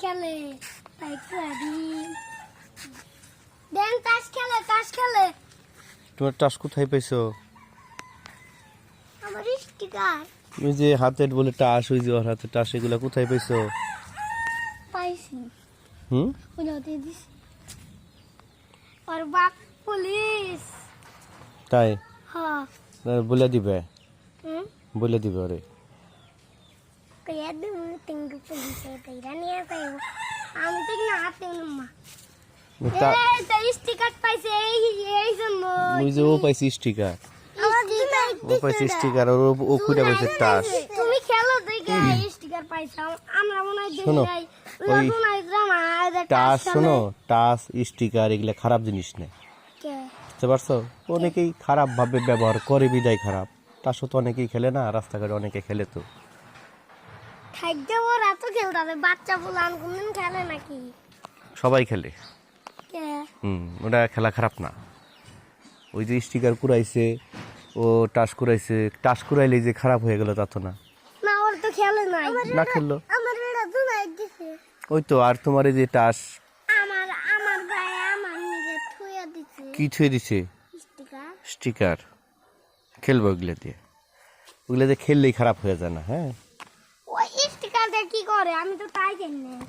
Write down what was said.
খেলে তাই করি দেন তাস খেলে তোমার টাস কোথায় পাইছো? আমার স্টিকার ওই যে হাতের বলে টাস, ওই যে ওর হাতে টাস, এগুলা কোথায় পাইছো? পাইছি হুম, ওলাতে দিছি আর বাপ পুলিশ তাই হ্যাঁ বলে দিবে, হুম বলে দিবে ওরে। কইয়া দিন তিনটু পুলিশে তাইরা নিয়ে যাইব আমি তো না হাতে নাম্মা তা- এই তো স্টিকার পাইছে এই জন্য ওই যে ও পাইছে স্টিকার, ও পাইছে স্টিকার, আর ও খুঁজে পাইছে টাস। তুমি খেলো দেখে স্টিকার পাইছো আমরা মনে হয় শোনো, দেখি ওই মনে হয় জামা টাস, শোনো, টাস স্টিকার এগুলা খারাপ জিনিস না, কে বুঝতে পারছো? অনেকেই খারাপ ভাবে ব্যবহার করে, বিদায় খারাপ। টাসও তো অনেকেই খেলে না, রাস্তাঘাটে অনেকে খেলে তো। খাইতে ওরা তো খেলতে বাচ্চা বলান কোনদিন খেলে নাকি সবাই খেলে। কে ওটা খেলা খারাপ না। ওই যে স্টিকার কুড়াইছে, ও টাস কুড়াইছে, টাস কুড়াইলে যে খারাপ হয়ে গেল তা তো না। না ওর তো খেলে নাই না খেললো আমার বেড়া তো নাই দিছে ওই তো। আর তোমার এই যে টাস আমার ভাই আমার নিকে থুইয়া দিছে কি ছুঁয়ে দিছে? Sticker sticker. খেলবো ওগুলো দিয়ে, ওগুলো দিয়ে খেললেই খারাপ হয়ে যায় না। হ্যাঁ, ওই স্টিকার দিয়ে কি করে আমি তো তাই জানি না